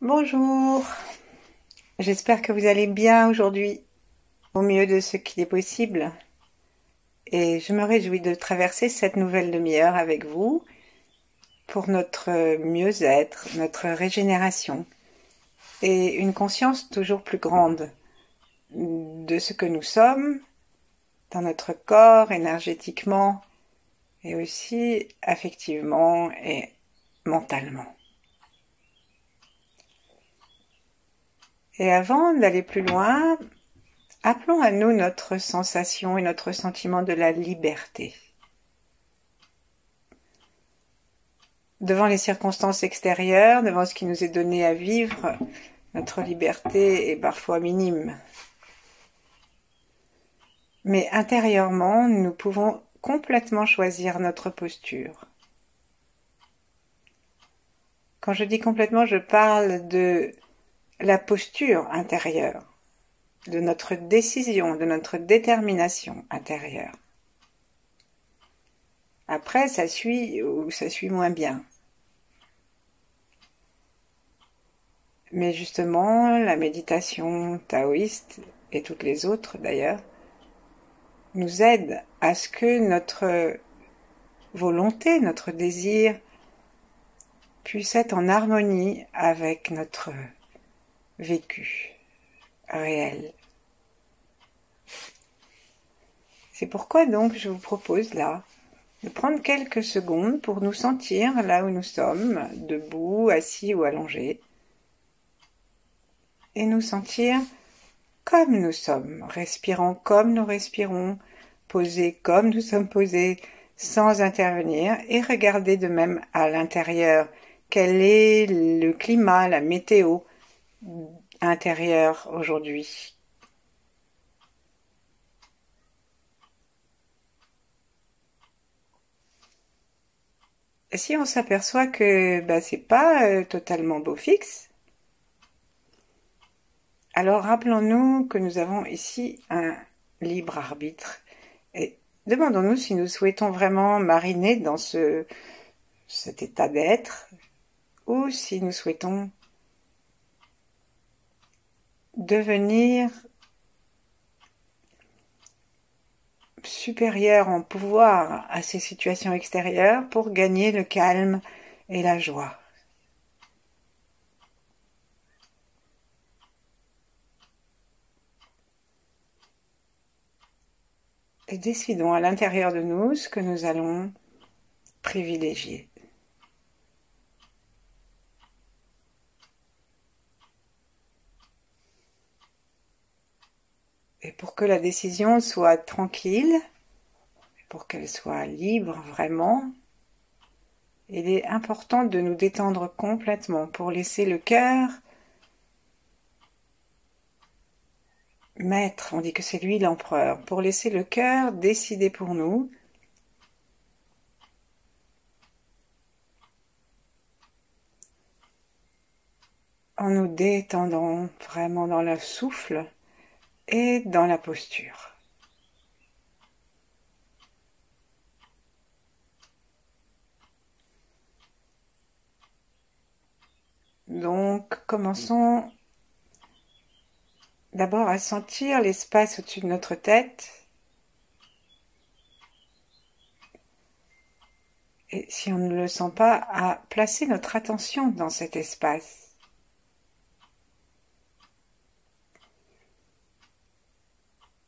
Bonjour, j'espère que vous allez bien aujourd'hui, au mieux de ce qu'il est possible. Et je me réjouis de traverser cette nouvelle demi-heure avec vous pour notre mieux-être, notre régénération et une conscience toujours plus grande de ce que nous sommes dans notre corps, énergétiquement et aussi affectivement et mentalement. Et avant d'aller plus loin, appelons à nous notre sensation et notre sentiment de la liberté. Devant les circonstances extérieures, devant ce qui nous est donné à vivre, notre liberté est parfois minime. Mais intérieurement, nous pouvons complètement choisir notre posture. Quand je dis complètement, je parle de la posture intérieure, de notre décision, de notre détermination intérieure. Après, ça suit ou ça suit moins bien. Mais justement, la méditation taoïste, et toutes les autres d'ailleurs, nous aident à ce que notre volonté, notre désir puisse être en harmonie avec notre vécu réel. C'est pourquoi donc je vous propose là de prendre quelques secondes pour nous sentir là où nous sommes, debout, assis ou allongés, et nous sentir comme nous sommes, respirant comme nous respirons, posés comme nous sommes posés, sans intervenir, et regarder de même à l'intérieur quel est le climat, la météo intérieure aujourd'hui. Si on s'aperçoit que c'est pas totalement beau fixe, alors rappelons-nous que nous avons ici un libre arbitre et demandons-nous si nous souhaitons vraiment mariner dans cet état d'être ou si nous souhaitons devenir supérieur en pouvoir à ces situations extérieures pour gagner le calme et la joie. Et décidons à l'intérieur de nous ce que nous allons privilégier. Et pour que la décision soit tranquille, pour qu'elle soit libre vraiment, il est important de nous détendre complètement pour laisser le cœur maître, on dit que c'est lui l'empereur, pour laisser le cœur décider pour nous. En nous détendant vraiment dans le souffle et dans la posture. Donc, commençons d'abord à sentir l'espace au-dessus de notre tête. Et si on ne le sent pas, à placer notre attention dans cet espace.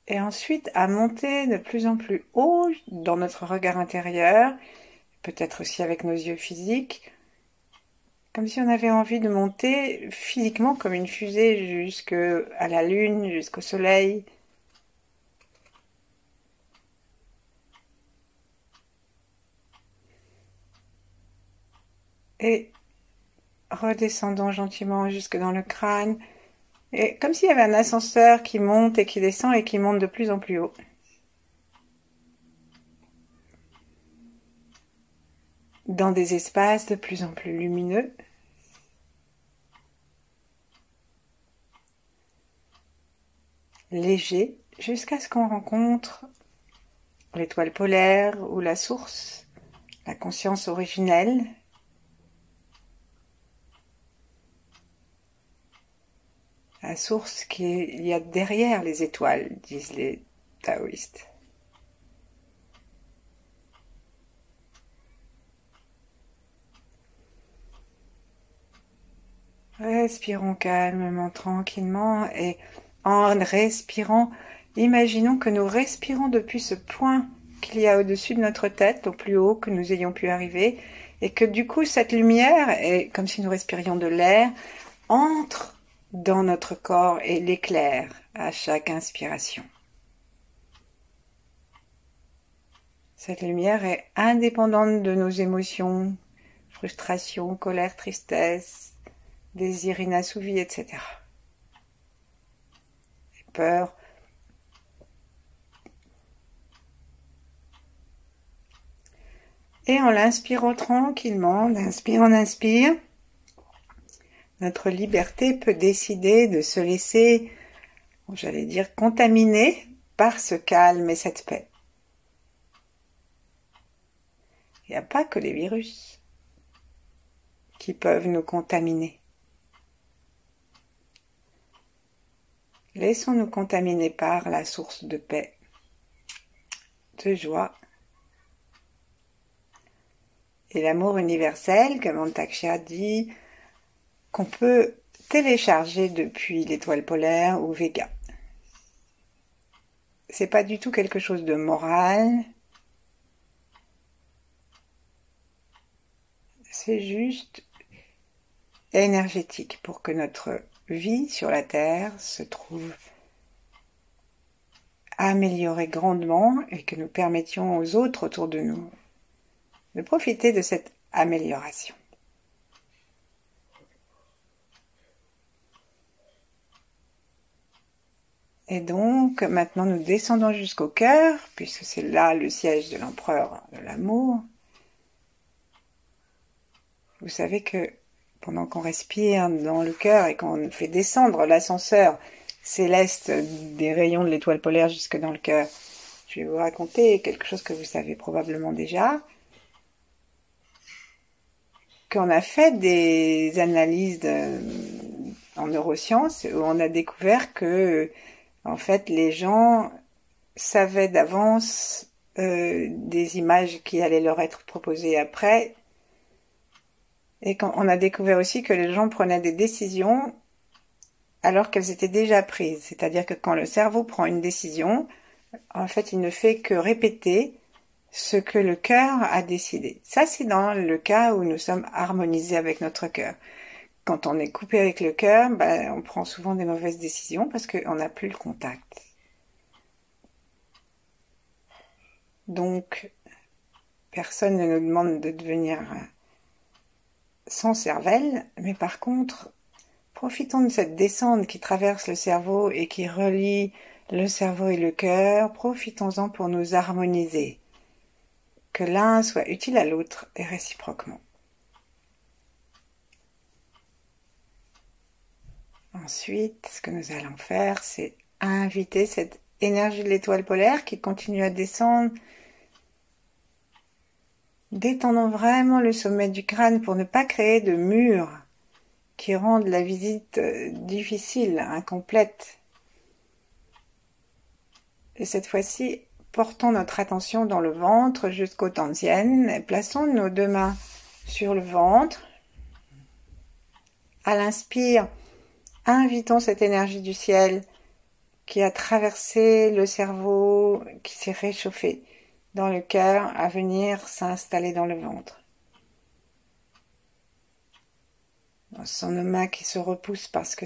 Et ensuite à monter de plus en plus haut dans notre regard intérieur, peut-être aussi avec nos yeux physiques, comme si on avait envie de monter physiquement comme une fusée jusqu'à la lune, jusqu'au soleil. Et redescendons gentiment jusque dans le crâne, et comme s'il y avait un ascenseur qui monte et qui descend et qui monte de plus en plus haut. Dans des espaces de plus en plus lumineux. Léger, jusqu'à ce qu'on rencontre l'étoile polaire ou la source, la conscience originelle. la source qu'il y a derrière les étoiles, disent les taoïstes. Respirons calmement, tranquillement, et en respirant, imaginons que nous respirons depuis ce point qu'il y a au-dessus de notre tête, au plus haut que nous ayons pu arriver, et que du coup cette lumière, est comme si nous respirions de l'air, entre dans notre corps et l'éclaire à chaque inspiration. Cette lumière est indépendante de nos émotions, frustration, colère, tristesse, désir inassouvi, etc. Et peur. Et en l'inspirant tranquillement, d'inspire en inspire, notre liberté peut décider de se laisser, j'allais dire, contaminer par ce calme et cette paix. Il n'y a pas que les virus qui peuvent nous contaminer. Laissons-nous contaminer par la source de paix, de joie et l'amour universel, comme Antakya dit, qu'on peut télécharger depuis l'étoile polaire ou Vega. C'est pas du tout quelque chose de moral, c'est juste énergétique pour que notre vie sur la Terre se trouve améliorée grandement et que nous permettions aux autres autour de nous de profiter de cette amélioration. Et donc, maintenant nous descendons jusqu'au cœur, puisque c'est là le siège de l'empereur de l'amour. Vous savez que pendant qu'on respire dans le cœur et qu'on fait descendre l'ascenseur céleste des rayons de l'étoile polaire jusque dans le cœur, je vais vous raconter quelque chose que vous savez probablement déjà, qu'on a fait des analyses en neurosciences où on a découvert que en fait les gens savaient d'avance des images qui allaient leur être proposées après, et on a découvert aussi que les gens prenaient des décisions alors qu'elles étaient déjà prises, c'est-à-dire que quand le cerveau prend une décision, en fait il ne fait que répéter ce que le cœur a décidé. Ça, c'est dans le cas où nous sommes harmonisés avec notre cœur. Quand on est coupé avec le cœur, on prend souvent des mauvaises décisions parce qu'on n'a plus le contact. Donc, personne ne nous demande de devenir sans cervelle, mais par contre, profitons de cette descente qui traverse le cerveau et qui relie le cerveau et le cœur. Profitons-en pour nous harmoniser. Que l'un soit utile à l'autre et réciproquement. Ensuite, ce que nous allons faire, c'est inviter cette énergie de l'étoile polaire qui continue à descendre. Détendons vraiment le sommet du crâne pour ne pas créer de murs qui rendent la visite difficile, incomplète. Et cette fois-ci, portons notre attention dans le ventre jusqu'au tantien et plaçons nos deux mains sur le ventre. À l'inspire, invitons cette énergie du ciel qui a traversé le cerveau, qui s'est réchauffée dans le cœur, à venir s'installer dans le ventre. On sent nos mains qui se repoussent parce que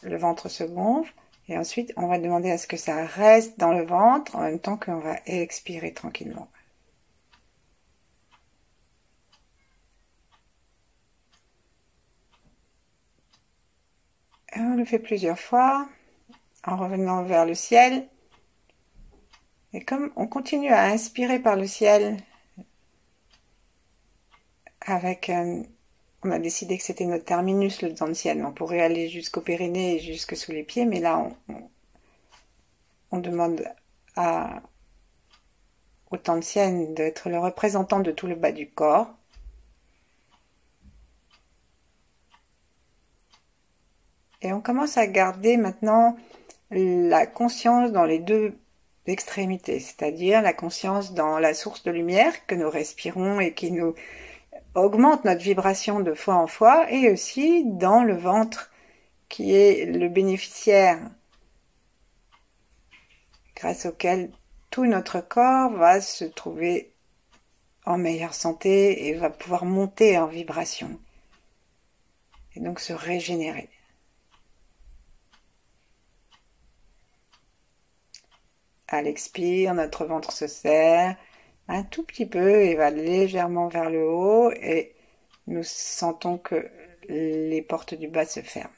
le ventre se gonfle. Et ensuite, on va demander à ce que ça reste dans le ventre en même temps qu'on va expirer tranquillement. Et on le fait plusieurs fois en revenant vers le ciel. Et comme on continue à inspirer par le ciel, on a décidé que c'était notre terminus, le tantien. On pourrait aller jusqu'au périnée et jusque sous les pieds, mais là, on demande au tantien d'être le représentant de tout le bas du corps. Et on commence à garder maintenant la conscience dans les deux extrémités, c'est-à-dire la conscience dans la source de lumière que nous respirons et qui nous augmente notre vibration de fois en fois, et aussi dans le ventre qui est le bénéficiaire grâce auquel tout notre corps va se trouver en meilleure santé et va pouvoir monter en vibration et donc se régénérer. À l'expire, notre ventre se serre un tout petit peu et va légèrement vers le haut, et nous sentons que les portes du bas se ferment.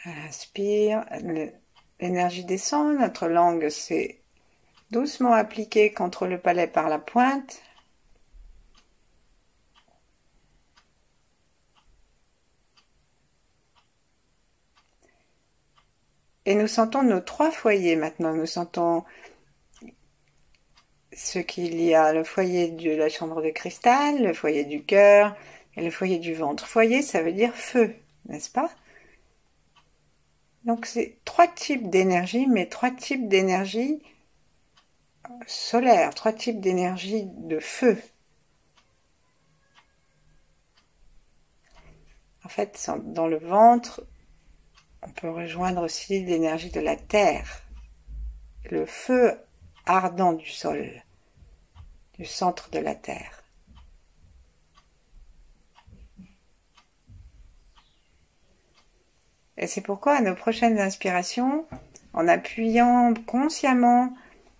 Inspire, l'énergie descend, notre langue s'est doucement appliquée contre le palais par la pointe. Et nous sentons nos trois foyers maintenant. Nous sentons ce qu'il y a, le foyer de la chambre de cristal, le foyer du cœur et le foyer du ventre. Foyer, ça veut dire feu, n'est-ce pas? Donc c'est trois types d'énergie, mais trois types d'énergie solaire, trois types d'énergie de feu. En fait, dans le ventre, on peut rejoindre aussi l'énergie de la terre, le feu ardent du sol, du centre de la terre. Et c'est pourquoi à nos prochaines inspirations, en appuyant consciemment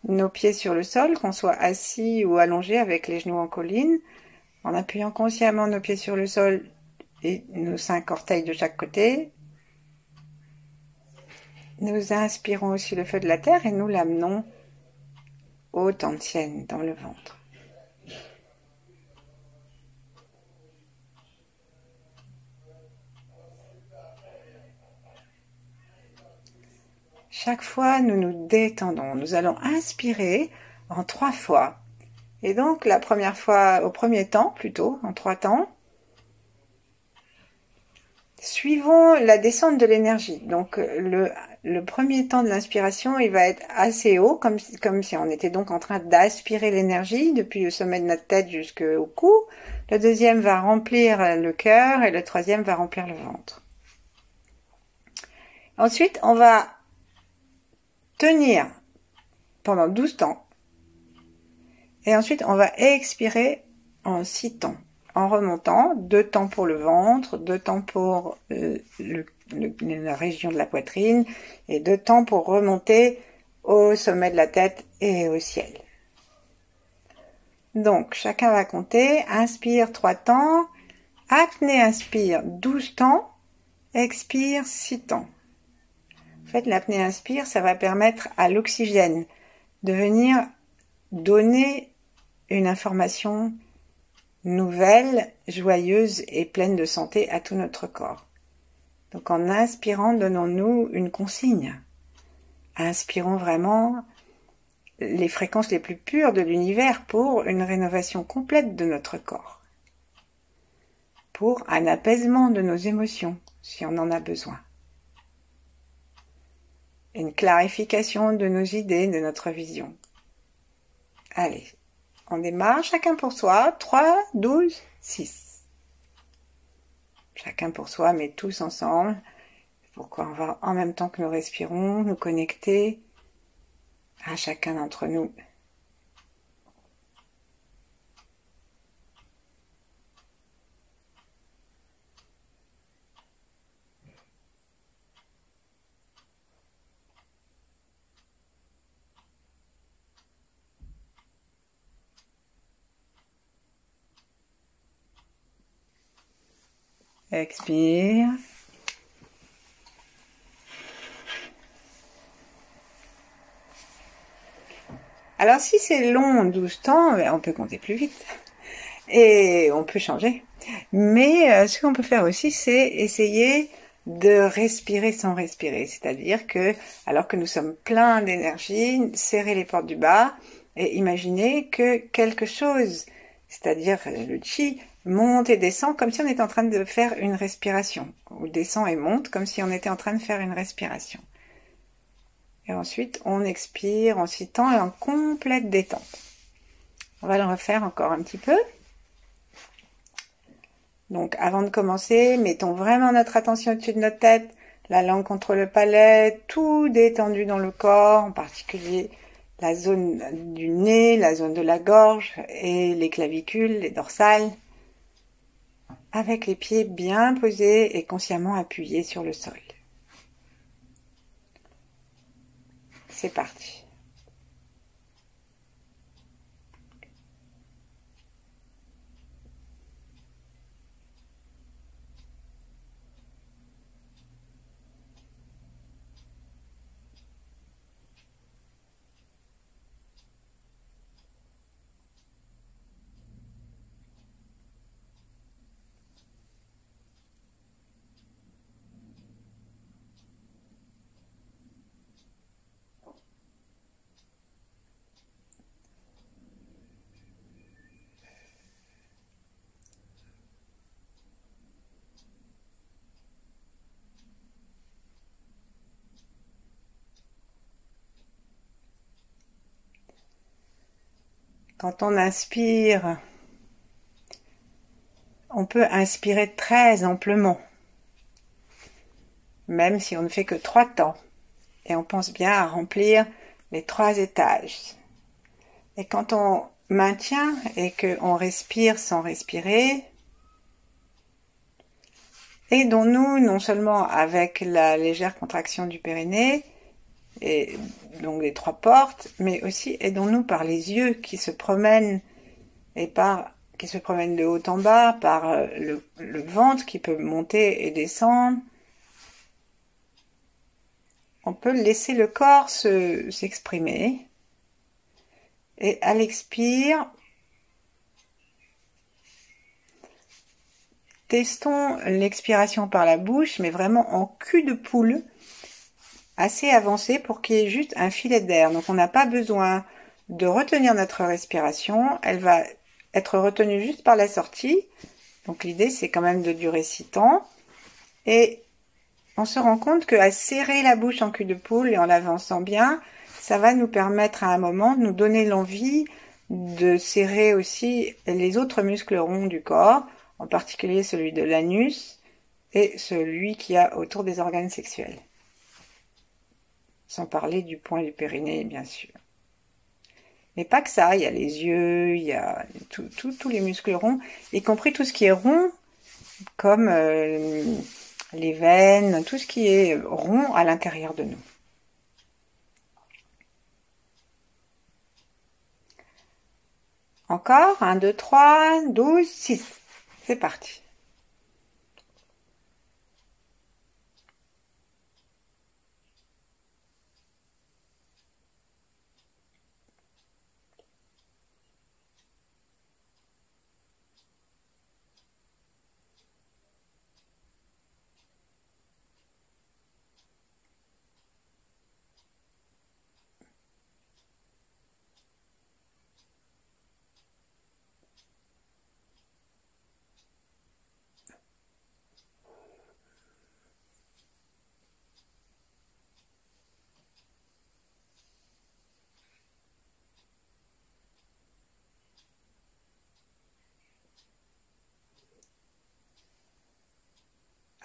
nos pieds sur le sol, qu'on soit assis ou allongé avec les genoux en colline, en appuyant consciemment nos pieds sur le sol et nos 5 orteils de chaque côté, nous inspirons aussi le feu de la terre et nous l'amenons au Tantien, dans le ventre. Chaque fois, nous nous détendons. Nous allons inspirer en 3 fois. Et donc, la première fois, au premier temps, plutôt, en 3 temps, suivons la descente de l'énergie. Donc, le premier temps de l'inspiration, il va être assez haut, comme si on était donc en train d'aspirer l'énergie depuis le sommet de notre tête jusqu'au cou. Le deuxième va remplir le cœur et le troisième va remplir le ventre. Ensuite, on va tenir pendant 12 temps. Et ensuite, on va expirer en 6 temps. En remontant, 2 temps pour le ventre, 2 temps pour la région de la poitrine et 2 temps pour remonter au sommet de la tête et au ciel. Donc, chacun va compter. Inspire 3 temps. Apnée, inspire 12 temps. Expire 6 temps. En fait, l'apnée inspire, ça va permettre à l'oxygène de venir donner une information nouvelle, joyeuse et pleine de santé à tout notre corps. Donc en inspirant, donnons-nous une consigne. Inspirons vraiment les fréquences les plus pures de l'univers pour une rénovation complète de notre corps. Pour un apaisement de nos émotions, si on en a besoin. Une clarification de nos idées, de notre vision. Allez, on démarre, chacun pour soi, 3, 12, 6. Chacun pour soi, mais tous ensemble. Pourquoi on va, en même temps que nous respirons, nous connecter à chacun d'entre nous. Expire. Alors si c'est long, 12 temps, on peut compter plus vite. Et on peut changer. Mais ce qu'on peut faire aussi, c'est essayer de respirer sans respirer. C'est-à-dire que, alors que nous sommes pleins d'énergie, serrer les portes du bas Et imaginez que quelque chose, c'est-à-dire le chi, monte et descend comme si on était en train de faire une respiration, ou descend et monte comme si on était en train de faire une respiration. Et ensuite, on expire en s'y tend et en complète détente. On va le refaire encore un petit peu. Donc, avant de commencer, mettons vraiment notre attention au-dessus de notre tête, la langue contre le palais, tout détendu dans le corps, en particulier la zone du nez, la zone de la gorge et les clavicules, les dorsales, avec les pieds bien posés et consciemment appuyés sur le sol. C'est parti. Quand on inspire, on peut inspirer très amplement, même si on ne fait que 3 temps. Et on pense bien à remplir les 3 étages. Et quand on maintient et qu'on respire sans respirer, aidons-nous non seulement avec la légère contraction du périnée, et donc les 3 portes, mais aussi aidons-nous par les yeux qui se promènent qui se promènent de haut en bas, par le ventre qui peut monter et descendre. On peut laisser le corps s'exprimer. Et à l'expire, testons l'expiration par la bouche, mais vraiment en cul de poule, assez avancé pour qu'il y ait juste un filet d'air. Donc on n'a pas besoin de retenir notre respiration, elle va être retenue juste par la sortie. Donc l'idée c'est quand même de durer 6 temps. Et on se rend compte qu'à serrer la bouche en cul de poule et en l'avançant bien, ça va nous permettre à un moment de nous donner l'envie de serrer aussi les autres muscles ronds du corps, en particulier celui de l'anus et celui qui a autour des organes sexuels. Sans parler du point du périnée, bien sûr. Mais pas que ça, il y a les yeux, il y a tous les muscles ronds, y compris tout ce qui est rond, comme les veines, tout ce qui est rond à l'intérieur de nous. Encore, 1, 2, 3, 12, 6. C'est parti.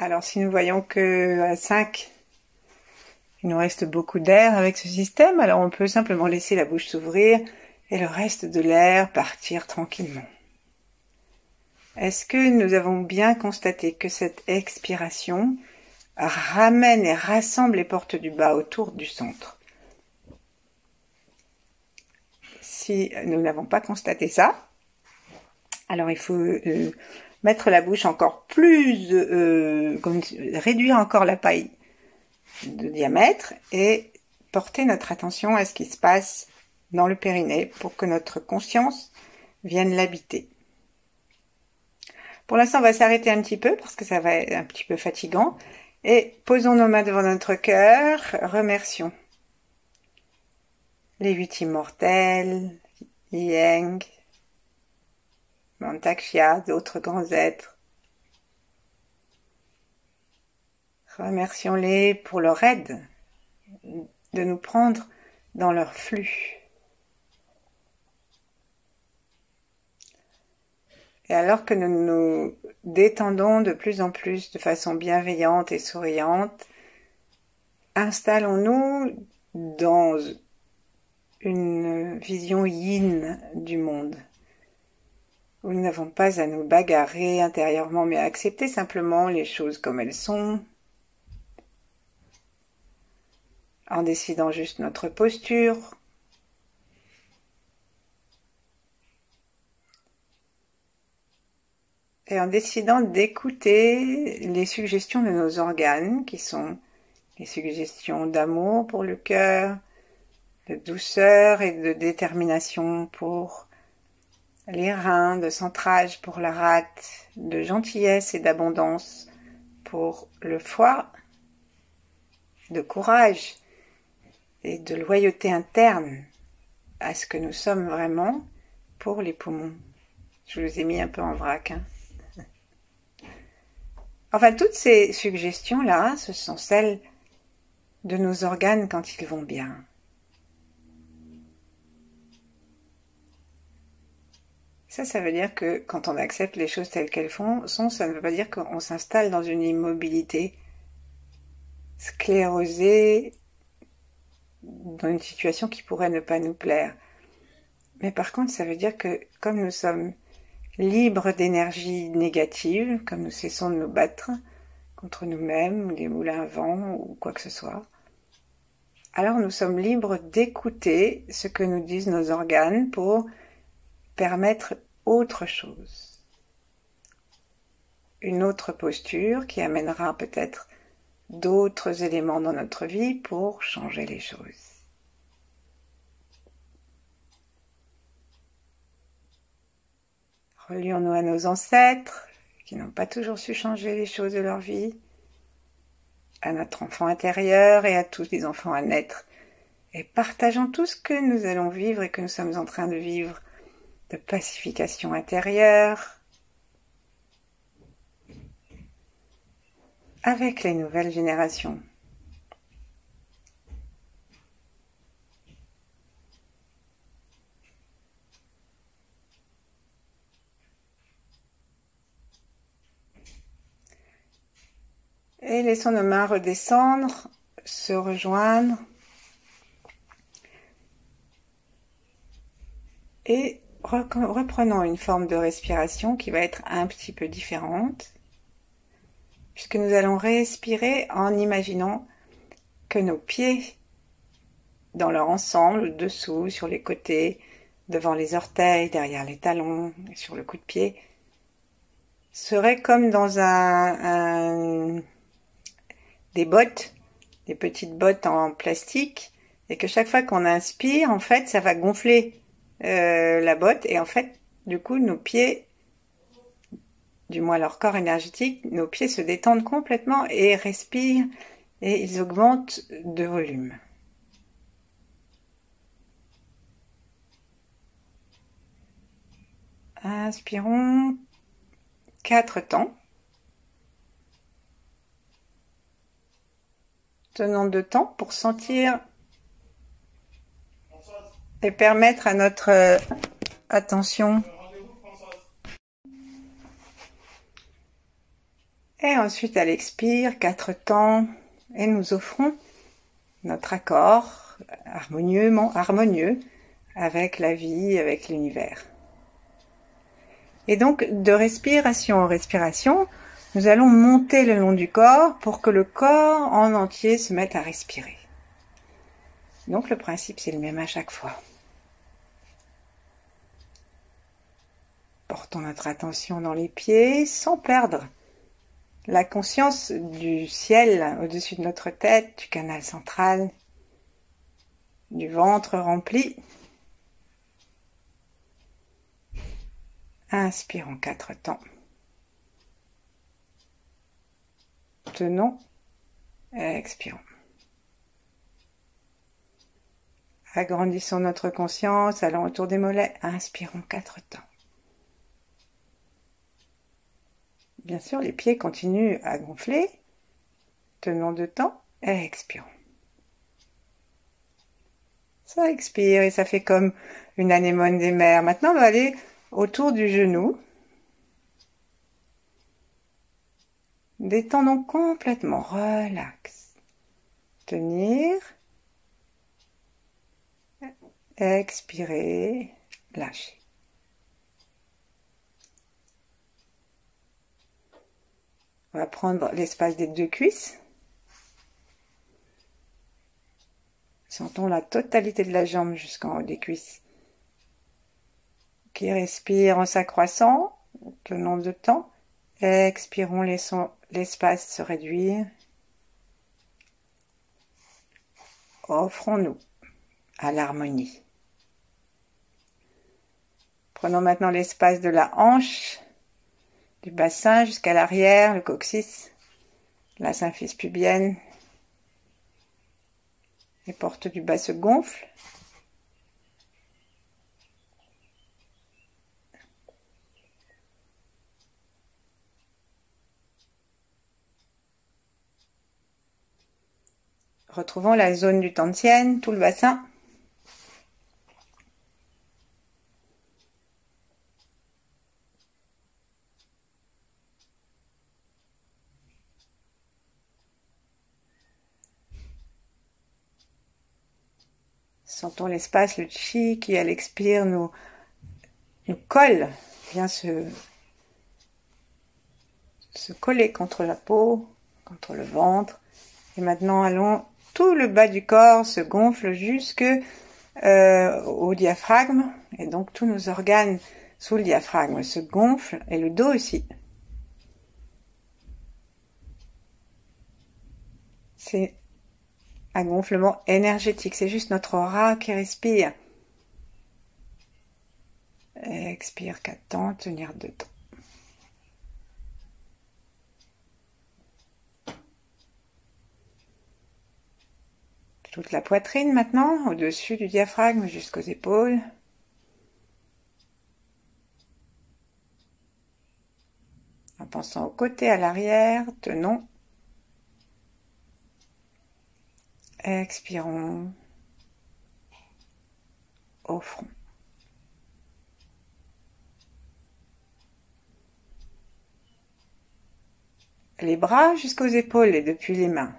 Alors si nous voyons que à 5, il nous reste beaucoup d'air avec ce système, alors on peut simplement laisser la bouche s'ouvrir et le reste de l'air partir tranquillement. Est-ce que nous avons bien constaté que cette expiration ramène et rassemble les portes du bas autour du centre? Si nous n'avons pas constaté ça, alors il faut mettre la bouche encore plus, réduire encore la paille de diamètre et porter notre attention à ce qui se passe dans le périnée pour que notre conscience vienne l'habiter. Pour l'instant, on va s'arrêter un petit peu parce que ça va être un petit peu fatigant et posons nos mains devant notre cœur, remercions les 8 immortels, Yang, Mantakshya, d'autres grands êtres. Remercions-les pour leur aide, de nous prendre dans leur flux. Et alors que nous nous détendons de plus en plus de façon bienveillante et souriante, installons-nous dans une vision yin du monde, où nous n'avons pas à nous bagarrer intérieurement, mais à accepter simplement les choses comme elles sont, en décidant juste notre posture, et en décidant d'écouter les suggestions de nos organes, qui sont les suggestions d'amour pour le cœur, de douceur et de détermination pour les reins, de centrage pour la rate, de gentillesse et d'abondance pour le foie, de courage et de loyauté interne à ce que nous sommes vraiment pour les poumons. Je vous ai mis un peu en vrac. Enfin, toutes ces suggestions-là, ce sont celles de nos organes quand ils vont bien. Ça veut dire que quand on accepte les choses telles qu'elles sont, ça ne veut pas dire qu'on s'installe dans une immobilité sclérosée, dans une situation qui pourrait ne pas nous plaire. Mais par contre, ça veut dire que comme nous sommes libres d'énergie négative, comme nous cessons de nous battre contre nous-mêmes, les moulins à vent ou quoi que ce soit, alors nous sommes libres d'écouter ce que nous disent nos organes pour permettre autre chose. Une autre posture qui amènera peut-être d'autres éléments dans notre vie pour changer les choses. Relions-nous à nos ancêtres qui n'ont pas toujours su changer les choses de leur vie, à notre enfant intérieur et à tous les enfants à naître, et partageons tout ce que nous allons vivre et que nous sommes en train de vivre, de pacification intérieure, avec les nouvelles générations. Et laissons nos mains redescendre, se rejoindre et reprenons une forme de respiration qui va être un petit peu différente, puisque nous allons respirer en imaginant que nos pieds, dans leur ensemble, dessous, sur les côtés, devant les orteils, derrière les talons, sur le coup de pied, seraient comme dans des bottes, des petites bottes en plastique, et que chaque fois qu'on inspire, en fait, ça va gonfler la botte, et en fait, du coup, nos pieds, du moins leur corps énergétique, nos pieds se détendent complètement et respirent, et ils augmentent de volume. Inspirons 4 temps. Tenons 2 temps pour sentir et permettre à notre attention. Et ensuite à l'expire, 4 temps, et nous offrons notre accord harmonieux avec la vie, avec l'univers. Et donc, de respiration en respiration, nous allons monter le long du corps pour que le corps en entier se mette à respirer. Donc, le principe, c'est le même à chaque fois. Portons notre attention dans les pieds sans perdre la conscience du ciel au-dessus de notre tête, du canal central, du ventre rempli. Inspirons 4 temps. Tenons et expirons. Agrandissons notre conscience, allons autour des mollets, inspirons 4 temps. Bien sûr, les pieds continuent à gonfler, tenons 2 temps, et expirons. Ça expire et ça fait comme une anémone des mers. Maintenant, on va aller autour du genou. Détendons complètement, relax. Tenir. Expirer, lâcher. On va prendre l'espace des 2 cuisses. Sentons la totalité de la jambe jusqu'en haut des cuisses. Qui respire en s'accroissant, tenons 2 temps. Expirons, laissons l'espace se réduire. Offrons-nous à l'harmonie. Prenons maintenant l'espace de la hanche, du bassin jusqu'à l'arrière, le coccyx, la symphyse pubienne. Les portes du bas se gonflent. Retrouvons la zone du Tantien, tout le bassin. Sentons l'espace, le chi qui à l'expire nous colle, vient se coller contre la peau, contre le ventre. Et maintenant allons, tout le bas du corps se gonfle jusque au diaphragme. Et donc tous nos organes sous le diaphragme se gonflent et le dos aussi. C'est un gonflement énergétique, c'est juste notre aura qui respire. Expire 4 temps, tenir 2 temps. Toute la poitrine maintenant, au-dessus du diaphragme jusqu'aux épaules. En pensant au côté, à l'arrière, tenons. Expirons. Au front. Les bras jusqu'aux épaules et depuis les mains.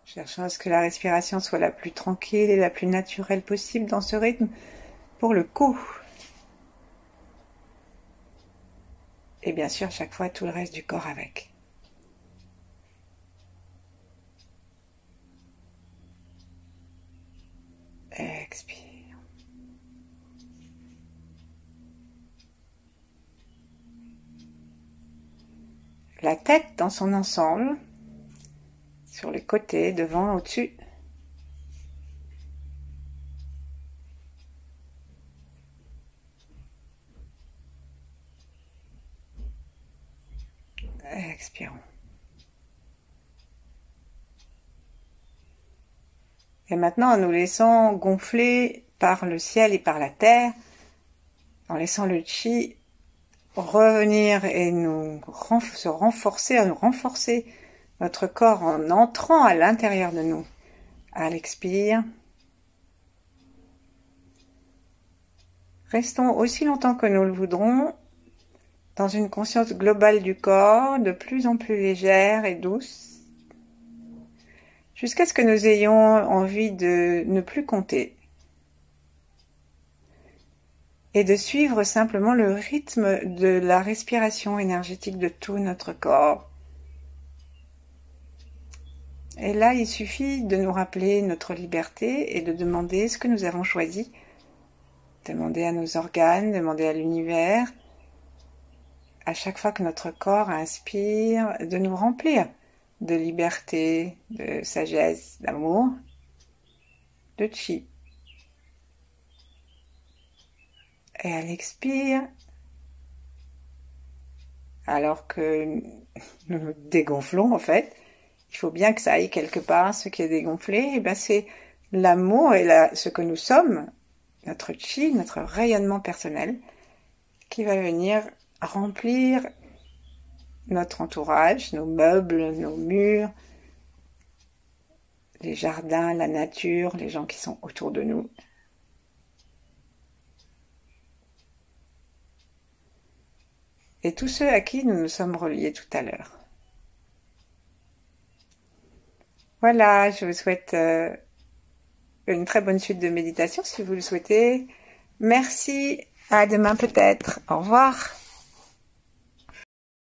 Cherchons à ce que la respiration soit la plus tranquille et la plus naturelle possible dans ce rythme pour le cou. Et bien sûr, chaque fois, tout le reste du corps avec. Expire. La tête dans son ensemble, sur les côtés, devant, au-dessus. Expirons. Et maintenant, en nous laissant gonfler par le ciel et par la terre, en laissant le chi revenir et nous renforcer notre corps en entrant à l'intérieur de nous. À l'expire. Restons aussi longtemps que nous le voudrons dans une conscience globale du corps, de plus en plus légère et douce, jusqu'à ce que nous ayons envie de ne plus compter et de suivre simplement le rythme de la respiration énergétique de tout notre corps. Et là, il suffit de nous rappeler notre liberté et de demander ce que nous avons choisi. Demander à nos organes, demander à l'univers, à chaque fois que notre corps inspire, de nous remplir de liberté, de sagesse, d'amour, de chi. Et elle expire, alors que nous nous dégonflons en fait. Il faut bien que ça aille quelque part, ce qui est dégonflé. Et ben c'est l'amour et ce que nous sommes, notre chi, notre rayonnement personnel, qui va venir remplir notre entourage, nos meubles, nos murs, les jardins, la nature, les gens qui sont autour de nous. Et tous ceux à qui nous nous sommes reliés tout à l'heure. Voilà, je vous souhaite une très bonne suite de méditation si vous le souhaitez. Merci, à demain peut-être. Au revoir.